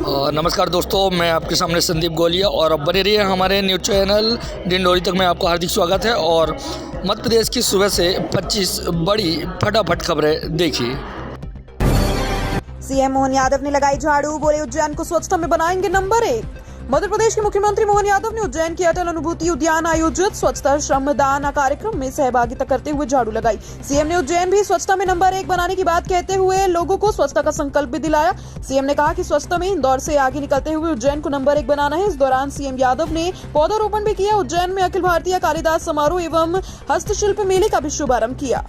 नमस्कार दोस्तों, मैं आपके सामने संदीप गोलिया और अब बने रहिए हमारे न्यूज़ चैनल डिंडोरी तक में। आपका हार्दिक स्वागत है और मध्य प्रदेश की सुबह से 25 बड़ी फटाफट खबरें देखिए। सीएम मोहन यादव ने लगाई झाड़ू, बोले उज्जैन को स्वच्छता में बनाएंगे नंबर 1। मध्य प्रदेश के मुख्यमंत्री मोहन यादव ने उज्जैन के अटल अनुभूति उद्यान आयोजित स्वच्छता श्रमदान कार्यक्रम में सहभागिता करते हुए झाड़ू लगाई। सीएम ने उज्जैन भी स्वच्छता में नंबर 1 बनाने की बात कहते हुए लोगों को स्वच्छता का संकल्प भी दिलाया। सीएम ने कहा कि स्वच्छता में इंदौर से आगे निकलते हुए उज्जैन को नंबर 1 बनाना है। इस दौरान सीएम यादव ने पौधारोपण भी किया। उज्जैन में अखिल भारतीय कालिदास समारोह एवं हस्तशिल्प मेले का भी शुभारंभ किया।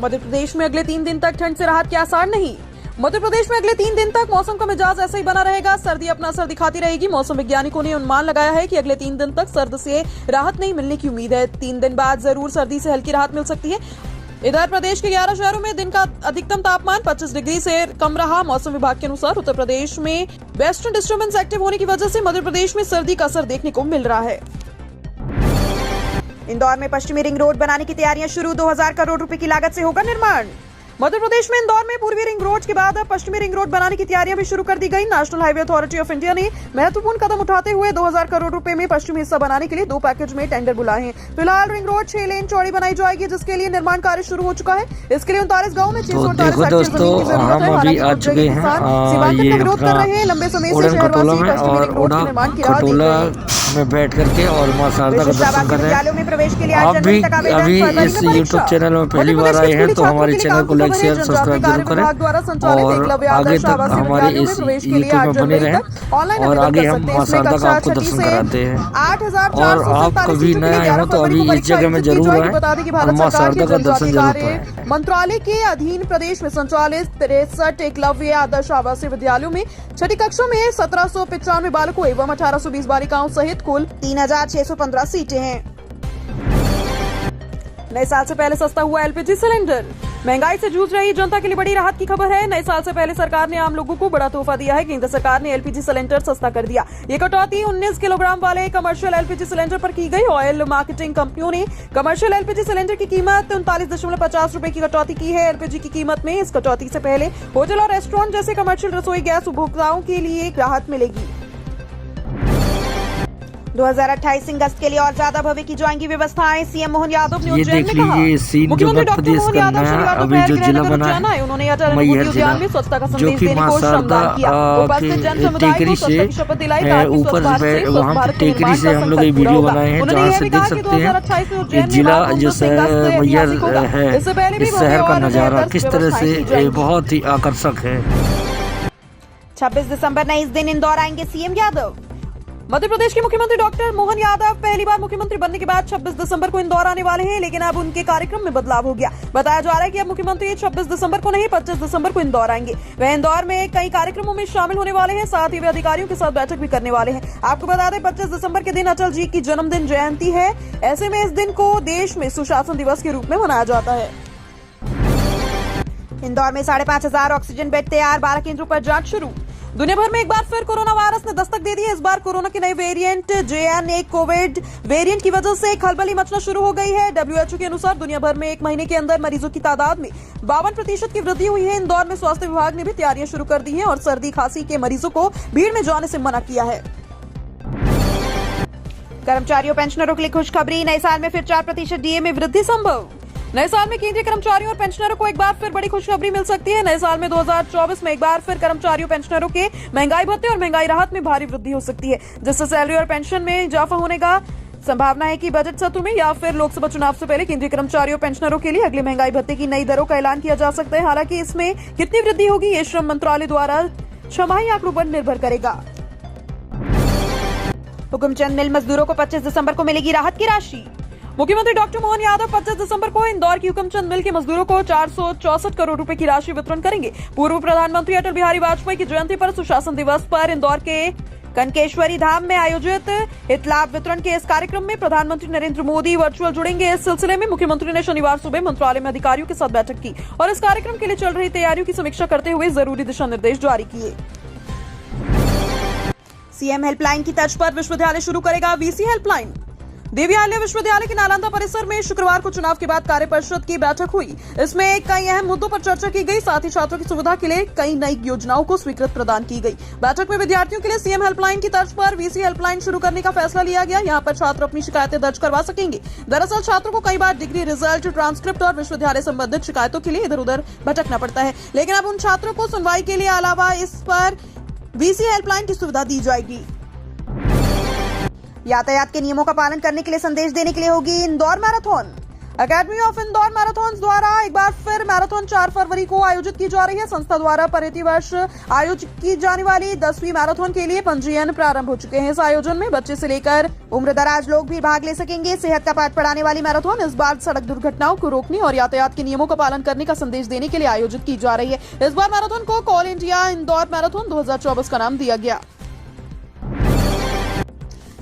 मध्य प्रदेश में अगले 3 दिन तक ठंड से राहत के आसार नहीं। मध्य प्रदेश में अगले 3 दिन तक मौसम का मिजाज ऐसा ही बना रहेगा। सर्दी अपना असर दिखाती रहेगी। मौसम वैज्ञानिकों ने अनुमान लगाया है कि अगले 3 दिन तक सर्द से राहत नहीं मिलने की उम्मीद है। 3 दिन बाद जरूर सर्दी से हल्की राहत मिल सकती है। इधर प्रदेश के 11 शहरों में दिन का अधिकतम तापमान 25 डिग्री से कम रहा। मौसम विभाग के अनुसार उत्तर प्रदेश में वेस्टर्न डिस्टर्बेंस एक्टिव होने की वजह से मध्य प्रदेश में सर्दी का असर देखने को मिल रहा है। इंदौर में पश्चिमी रिंग रोड बनाने की तैयारियां शुरू। 2000 करोड़ रुपए की लागत से होगा निर्माण। मध्य प्रदेश में इंदौर में पूर्वी रिंग रोड के बाद अब पश्चिमी रिंग रोड बनाने की तैयारियां भी शुरू कर दी गई। National highway authority of India ने महत्वपूर्ण कदम उठाते हुए 2000 करोड़ रुपए में पश्चिमी हिस्सा बनाने के लिए 2 पैकेज में टेंडर बुलाए हैं। फिलहाल रिंग रोड 6 लेन चौड़ी बनाई जाएगी, जिसके लिए निर्माण कार्य शुरू हो चुका है। इसके लिए 39 गाँव में 648 हेक्टेयर जमीन की जरूरत है। हालांकि सीमांकन का विरोध कर रहे हैं। लंबे समय से शहरवासी पश्चिमी रिंग रोड के निर्माण की राह देख रहे हैं। में बैठ करके और मां शारदा का दर्शन कर रहे हैं। प्रवेश के लिए आप भी अभी इस YouTube चैनल में पहली बार आए हैं तो हमारे चैनल को लाइक शेयर सब्सक्राइब जरूर करें और आगे तक हमारे इस YouTube में बने रहें और आगे हम मां शारदा का आपको दर्शन कराते हैं। और आप कभी नए आए हो तो अभी इस जगह में जरूर आए और मां शारदा का दर्शन जरूर करें। मंत्रालय के अधीन प्रदेश में संचालित 63 एकलव्य आदर्श आवासीय विद्यालयों में छठी कक्षा में 1795 बालकों एवं 1820 बालिकाओं सहित कुल 3615 सीटें हैं। नए साल से पहले सस्ता हुआ एलपीजी सिलेंडर। महंगाई से जूझ रही जनता के लिए बड़ी राहत की खबर है। नए साल से पहले सरकार ने आम लोगों को बड़ा तोहफा दिया है। केंद्र सरकार ने एलपीजी सिलेंडर सस्ता कर दिया। ये कटौती 19 किलोग्राम वाले कमर्शियल एलपीजी सिलेंडर पर की गई। ऑयल मार्केटिंग कंपनियों ने कमर्शियल एलपीजी सिलेंडर की कीमत 39.50 रुपए की कटौती की है। एलपीजी की कीमत में इस कटौती से पहले होटल और रेस्टोरेंट जैसे कमर्शियल रसोई गैस उपभोक्ताओं के लिए राहत मिलेगी। 2028 अगस्त के लिए और ज्यादा भव्य की जाएंगी व्यवस्थाएं। सीएम मोहन यादव ने उज्जैन में कहा। मुख्यमंत्री डॉक्टर मोहन यादव शनिवार दोपहर गिरनगर उज्जैन आए। उन्होंने अटल अनुभूति उद्यान में स्वच्छता का संदेश देने को श्रमदान किया। उपस्थित जन समुदाय को स्वच्छता की शपथ दिलाई ताकि स्वच्छ भारत से स्वस्थ भारत के निर्माण का संकल्प पूरा होगा। उन्होंने यह भी कहा कि 2028 में उज्जैन में जिला जो ऐतिहासिक होगा। इससे पहले भी शहर का नजारा किस तरह से बहुत ही आकर्षक है। 26 दिसंबर नए इस दिन इंदौर आएंगे सीएम यादव। मध्य प्रदेश के मुख्यमंत्री डॉक्टर मोहन यादव पहली बार मुख्यमंत्री बनने के बाद 26 दिसंबर को इंदौर आने वाले हैं, लेकिन अब उनके कार्यक्रम में बदलाव हो गया। बताया जा रहा है कि अब मुख्यमंत्री 26 दिसंबर को नहीं 25 दिसंबर को इंदौर आएंगे। वह इंदौर में कई कार्यक्रमों में शामिल होने वाले हैं, साथ ही वे अधिकारियों के साथ बैठक भी करने वाले हैं। आपको बता दें 25 दिसंबर के दिन अटल जी की जन्मदिन जयंती है। ऐसे में इस दिन को देश में सुशासन दिवस के रूप में मनाया जाता है। इंदौर में 5,500 ऑक्सीजन बेड तैयार, 12 केंद्रों पर जांच शुरू। दुनिया भर में एक बार फिर कोरोना वायरस ने दस्तक दे दी है। इस बार कोरोना के नए वेरिएंट JN1 कोविड वेरिएंट की वजह से खलबली मचना शुरू हो गई है। WHO के अनुसार दुनिया भर में एक महीने के अंदर मरीजों की तादाद में 52% की वृद्धि हुई है। इंदौर में स्वास्थ्य विभाग ने भी तैयारियां शुरू कर दी हैं और सर्दी खांसी के मरीजों को भीड़ में जाने से मना किया है। कर्मचारियों पेंशनरों के लिए खुशखबरी। नए साल में फिर 4% DA में वृद्धि संभव। नए साल में केंद्रीय कर्मचारियों और पेंशनरों को एक बार फिर बड़ी खुशखबरी मिल सकती है। नए साल में 2024 में एक बार फिर कर्मचारियों पेंशनरों के महंगाई भत्ते और महंगाई राहत में भारी वृद्धि हो सकती है, जिससे सैलरी और पेंशन में इजाफा होने का संभावना है कि बजट सत्र में या फिर लोकसभा चुनाव से पहले केंद्रीय कर्मचारियों पेंशनरों के लिए अगले महंगाई भत्ते की नई दरों का ऐलान किया जा सकता है। हालांकि इसमें कितनी वृद्धि होगी ये श्रम मंत्रालय द्वारा छमाही आंकड़ों पर निर्भर करेगा। हुकुमचंद मिल मजदूरों को 25 दिसंबर को मिलेगी राहत की राशि। मुख्यमंत्री डॉक्टर मोहन यादव 25 दिसंबर को इंदौर की हुकुमचंद मिल के मजदूरों को 464 करोड़ रुपए की राशि वितरण करेंगे। पूर्व प्रधानमंत्री अटल बिहारी वाजपेयी की जयंती पर सुशासन दिवस पर इंदौर के कनकेश्वरी धाम में आयोजित हित लाभ वितरण के इस कार्यक्रम में प्रधानमंत्री नरेंद्र मोदी वर्चुअल जुड़ेंगे। इस सिलसिले में मुख्यमंत्री ने शनिवार सुबह मंत्रालय में अधिकारियों के साथ बैठक की और इस कार्यक्रम के लिए चल रही तैयारियों की समीक्षा करते हुए जरूरी दिशा निर्देश जारी किए। सीएम हेल्पलाइन की तर्ज पर विश्वविद्यालय शुरू करेगा VC हेल्पलाइन। देवियालय विश्वविद्यालय के नालंदा परिसर में शुक्रवार को चुनाव के बाद कार्य परिषद की बैठक हुई। इसमें कई अहम मुद्दों पर चर्चा की गई। साथ ही छात्रों की सुविधा के लिए कई नई योजनाओं को स्वीकृत प्रदान की गई। बैठक में विद्यार्थियों के लिए सीएम हेल्पलाइन की तर्ज पर वीसी हेल्पलाइन शुरू करने का फैसला लिया गया। यहाँ पर छात्र अपनी शिकायतें दर्ज करवा सकेंगे। दरअसल छात्रों को कई बार डिग्री, रिजल्ट, ट्रांसक्रिप्ट और विश्वविद्यालय संबंधित शिकायतों के लिए इधर उधर भटकना पड़ता है, लेकिन अब उन छात्रों को सुनवाई के लिए अलावा इस पर वीसी हेल्पलाइन की सुविधा दी जाएगी। यातायात के नियमों का पालन करने के लिए संदेश देने के लिए होगी Indore marathon. Academy of Indore marathon द्वारा एक बार फिर मैराथन 4 फरवरी को आयोजित की जा रही है। संस्था द्वारा प्रति वर्ष आयोजित की जाने वाली 10वीं मैराथन के लिए पंजीयन प्रारंभ हो चुके हैं। इस आयोजन में बच्चे से लेकर उम्रदराज लोग भी भाग ले सकेंगे। सेहत का पाठ पढ़ाने वाली मैराथन इस बार सड़क दुर्घटनाओं को रोकने और यातायात के नियमों का पालन करने का संदेश देने के लिए आयोजित की जा रही है। इस बार मैराथन को कॉल इंडिया इंदौर मैराथन 2024 का नाम दिया गया।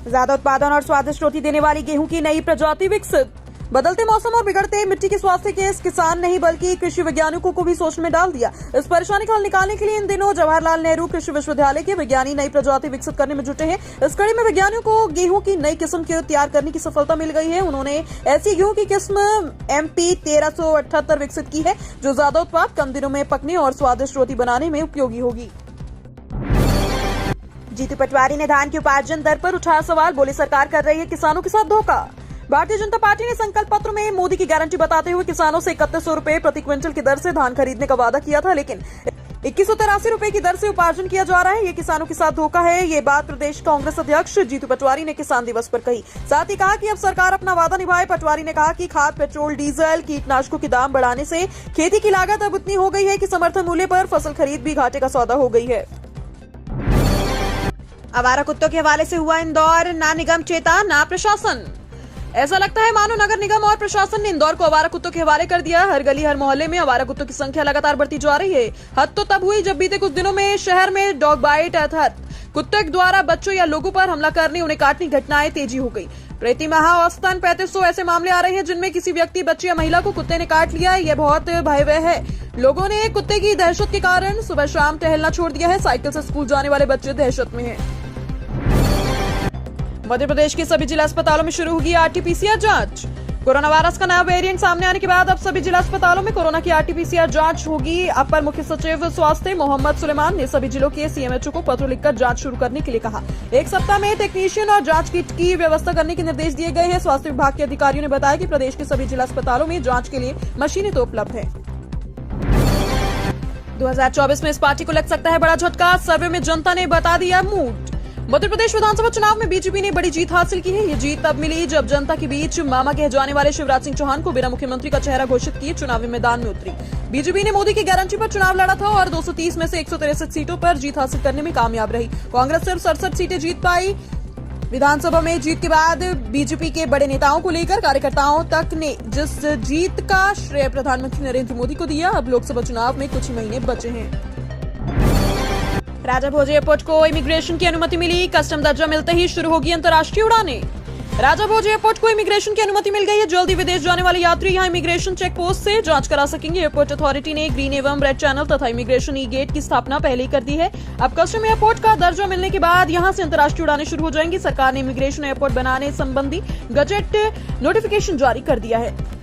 ज्यादा उत्पादन और स्वादिष्ट रोटी देने वाली गेहूं की नई प्रजाति विकसित। बदलते मौसम और बिगड़ते मिट्टी के स्वास्थ्य के इस किसान नहीं बल्कि कृषि वैज्ञानिकों को भी सोच में डाल दिया। इस परेशानी का हल निकालने के लिए इन दिनों जवाहरलाल नेहरू कृषि विश्वविद्यालय के वैज्ञानिक नई प्रजाति विकसित करने में जुटे हैं। इस कड़ी में वैज्ञानिकों को गेहूं की नई किस्म के तैयार करने की सफलता मिल गई है। उन्होंने ऐसी गेहूं की किस्म MP 1378 विकसित की है, जो ज्यादा उत्पाद, कम दिनों में पकने और स्वादिष्ट रोटी बनाने में उपयोगी होगी। जीतू पटवारी ने धान के उपार्जन दर पर उठाया सवाल। बोले सरकार कर रही है किसानों के साथ धोखा। भारतीय जनता पार्टी ने संकल्प पत्र में मोदी की गारंटी बताते हुए किसानों से 3100 रुपए प्रति क्विंटल की दर से धान खरीदने का वादा किया था, लेकिन 2183 रुपए की दर से उपार्जन किया जा रहा है। ये किसानों के साथ धोखा है। ये बात प्रदेश कांग्रेस अध्यक्ष जीतू पटवारी ने किसान दिवस पर कही। साथ ही कहा कि अब सरकार अपना वादा निभाए। पटवारी ने कहा कि खाद, पेट्रोल, डीजल, कीटनाशकों के दाम बढ़ाने से खेती की लागत अब इतनी हो गई है कि समर्थन मूल्य पर फसल खरीद भी घाटे का सौदा हो गई है। आवारा कुत्तों के हवाले से हुआ इंदौर, ना निगम चेता ना प्रशासन। ऐसा लगता है मानो नगर निगम और प्रशासन ने इंदौर को आवारा कुत्तों के हवाले कर दिया। हर गली, हर मोहल्ले में आवारा कुत्तों की संख्या लगातार बढ़ती जा रही है। हद तो तब हुई जब बीते कुछ दिनों में शहर में डॉग बाइट अर्थात कुत्ते द्वारा बच्चों या लोगों पर हमला करने, उन्हें काटने की घटनाएं तेजी हो गई। प्रति माह औसतन 3500 ऐसे मामले आ रहे हैं जिनमें किसी व्यक्ति, बच्चे या महिला को कुत्ते ने काट लिया। यह बहुत भयावह है। लोगों ने कुत्ते की दहशत के कारण सुबह शाम टहलना छोड़ दिया है। साइकिल से स्कूल जाने वाले बच्चे दहशत में हैं। मध्य प्रदेश के सभी जिला अस्पतालों में शुरू होगी RT-PCR जांच। कोरोना वायरस का नया वेरिएंट सामने आने के बाद अब सभी जिला अस्पतालों में कोरोना की RT-PCR जांच होगी। अपर मुख्य सचिव स्वास्थ्य मोहम्मद सुलेमान ने सभी जिलों के CMHO को पत्र लिखकर जांच शुरू करने के लिए कहा। एक सप्ताह में टेक्नीशियन और जांच किट की व्यवस्था करने के निर्देश दिए गए हैं। स्वास्थ्य विभाग के अधिकारियों ने बताया कि प्रदेश के सभी जिला अस्पतालों में जांच के लिए मशीनें तो उपलब्ध है। 2024 में इस पार्टी को लग सकता है बड़ा झटका। सर्वे में जनता ने बता दिया मूड। मध्य प्रदेश विधानसभा चुनाव में बीजेपी ने बड़ी जीत हासिल की है। ये जीत तब मिली जब जनता के बीच मामा कहे जाने वाले शिवराज सिंह चौहान को बिना मुख्यमंत्री का चेहरा घोषित किए चुनावी मैदान में उतरी। बीजेपी ने मोदी की गारंटी पर चुनाव लड़ा था और 230 में से 163 सीटों पर जीत हासिल करने में कामयाब रही। कांग्रेस सिर्फ 67 सीटें जीत पाई। विधानसभा में जीत के बाद बीजेपी के बड़े नेताओं को लेकर कार्यकर्ताओं तक ने जिस जीत का श्रेय प्रधानमंत्री नरेंद्र मोदी को दिया, अब लोकसभा चुनाव में कुछ ही महीने बचे हैं। राजा भोज एयरपोर्ट को इमिग्रेशन की अनुमति मिली। कस्टम दर्जा मिलते ही शुरू होगी अंतर्राष्ट्रीय उड़ानें। राजा भोज एयरपोर्ट को इमिग्रेशन की अनुमति मिल गई है। जल्दी विदेश जाने वाले यात्री यहां इमिग्रेशन चेक पोस्ट से जांच करा सकेंगे। एयरपोर्ट अथॉरिटी ने ग्रीन एवं रेड चैनल तथा इमिग्रेशन ई-गेट की स्थापना पहले ही कर दी है। अब कस्टम एयरपोर्ट का दर्जा मिलने के बाद यहां से अंतर्राष्ट्रीय उड़ानें शुरू हो जाएंगी। सरकार ने इमिग्रेशन एयरपोर्ट बनाने संबंधी गजेट नोटिफिकेशन जारी कर दिया है।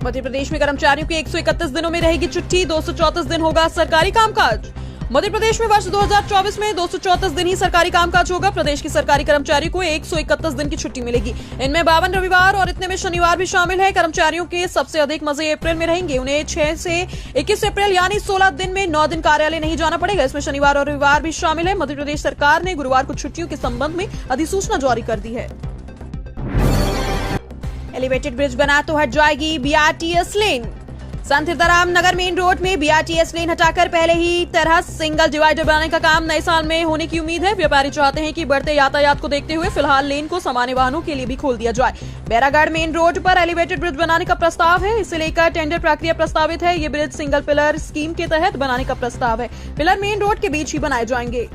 मध्य प्रदेश में कर्मचारियों के 131 दिनों में रहेगी छुट्टी। 234 दिन होगा सरकारी कामकाज। मध्य प्रदेश में वर्ष 2024 में 234 दिन ही सरकारी कामकाज होगा। प्रदेश के सरकारी कर्मचारियों को 131 दिन की छुट्टी मिलेगी। इनमें 52 रविवार और इतने में शनिवार भी शामिल है। कर्मचारियों के सबसे अधिक मजे अप्रैल में रहेंगे। उन्हें 6 से 21 अप्रैल यानी 16 दिन में 9 दिन कार्यालय नहीं जाना पड़ेगा। इसमें शनिवार और रविवार भी शामिल है। मध्य प्रदेश सरकार ने गुरुवार को छुट्टियों के संबंध में अधिसूचना जारी कर दी है। एलिवेटेड ब्रिज बना तो हट जाएगी BRTS लेन। संत हिरदाराम नगर मेन रोड में BRTS लेन हटाकर पहले ही तरह सिंगल डिवाइडर बनाने का काम नए साल में होने की उम्मीद है। व्यापारी चाहते हैं कि बढ़ते यातायात को देखते हुए फिलहाल लेन को सामान्य वाहनों के लिए भी खोल दिया जाए। बैरागढ़ मेन रोड पर एलिवेटेड ब्रिज बनाने का प्रस्ताव है। इसे लेकर टेंडर प्रक्रिया प्रस्तावित है। ये ब्रिज सिंगल पिलर स्कीम के तहत बनाने का प्रस्ताव है। पिलर मेन रोड के बीच ही बनाए जाएंगे।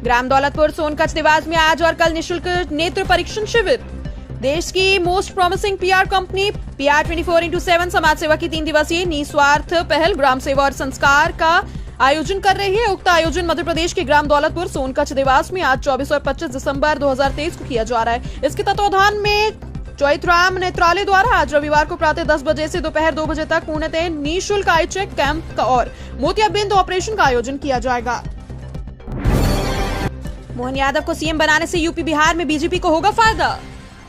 ग्राम दौलतपुर सोनकच्छ निवास में आज और कल निःशुल्क नेत्र परीक्षण शिविर। देश की most promising PR company PR 24x7 समाज सेवा की 3 दिवसीय निस्वार्थ पहल ग्राम सेवा और संस्कार का आयोजन कर रही है। उक्त आयोजन मध्य प्रदेश के ग्राम दौलतपुर, सोनकच्छ, देवास में आज 24 और 25 दिसंबर 2023 को किया जा रहा है। इसके तत्वाधान में चौथराम नेत्रालय द्वारा आज रविवार को प्रातः 10 बजे से दोपहर 2 बजे तक पूर्णतः निःशुल्क आई चेक कैंप और मोतियाबिंद ऑपरेशन का आयोजन किया जाएगा। मोहन यादव को सीएम बनाने से यूपी बिहार में बीजेपी को होगा फायदा।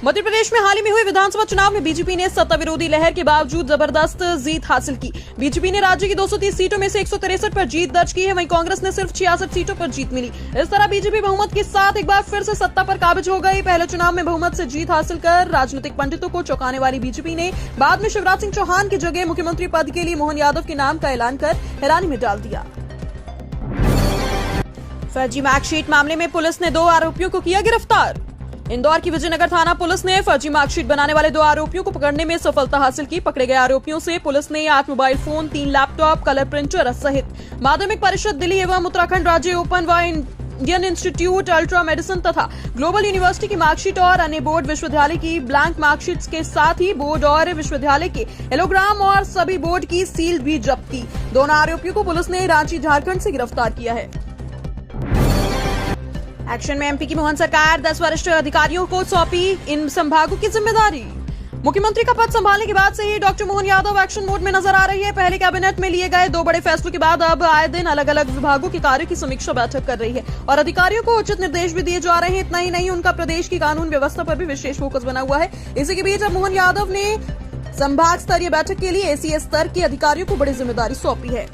मध्य प्रदेश में हाल ही में हुए विधानसभा चुनाव में बीजेपी ने सत्ता विरोधी लहर के बावजूद जबरदस्त जीत हासिल की। बीजेपी ने राज्य की 230 सीटों में से 163 पर जीत दर्ज की है, वहीं कांग्रेस ने सिर्फ 66 सीटों पर जीत मिली। इस तरह बीजेपी बहुमत के साथ एक बार फिर से सत्ता पर काबिज हो गई। पहले चुनाव में बहुमत से जीत हासिल कर राजनीतिक पंडितों को चौंकाने वाली बीजेपी ने बाद में शिवराज सिंह चौहान की जगह मुख्यमंत्री पद के लिए मोहन यादव के नाम का ऐलान कर हैरानी में डाल दिया। फर्जी मार्कशीट मामले में पुलिस ने 2 आरोपियों को किया गिरफ्तार। इंदौर की विजयनगर थाना पुलिस ने फर्जी मार्कशीट बनाने वाले 2 आरोपियों को पकड़ने में सफलता हासिल की। पकड़े गए आरोपियों से पुलिस ने 8 mobile phone, 3 laptop, colour printer सहित माध्यमिक परिषद दिल्ली एवं उत्तराखंड राज्य ओपन व इंडियन इंस्टीट्यूट अल्ट्रा मेडिसिन तथा ग्लोबल यूनिवर्सिटी की मार्कशीट और अन्य बोर्ड विश्वविद्यालय की ब्लैंक मार्कशीट के साथ ही बोर्ड और विश्वविद्यालय के एलोग्राम और सभी बोर्ड की सील भी जब्त की। दोनों आरोपियों को पुलिस ने रांची, झारखंड से गिरफ्तार किया है। एक्शन में एमपी की मोहन सरकार 10 वरिष्ठ अधिकारियों को सौंपी इन संभागों की जिम्मेदारी। मुख्यमंत्री का पद संभालने के बाद से ही doctor Mohan Yadav action mode में नजर आ रही है। पहले कैबिनेट में लिए गए 2 बड़े फैसलों के बाद अब आए दिन अलग अलग विभागों के कार्यों की समीक्षा बैठक कर रही है और अधिकारियों को उचित निर्देश भी दिए जा रहे हैं। इतना ही नहीं, उनका प्रदेश की कानून व्यवस्था पर भी विशेष फोकस बना हुआ है। इसी के बीच अब मोहन यादव ने संभाग स्तरीय बैठक के लिए एसीएस स्तर के अधिकारियों को बड़ी जिम्मेदारी सौंपी है।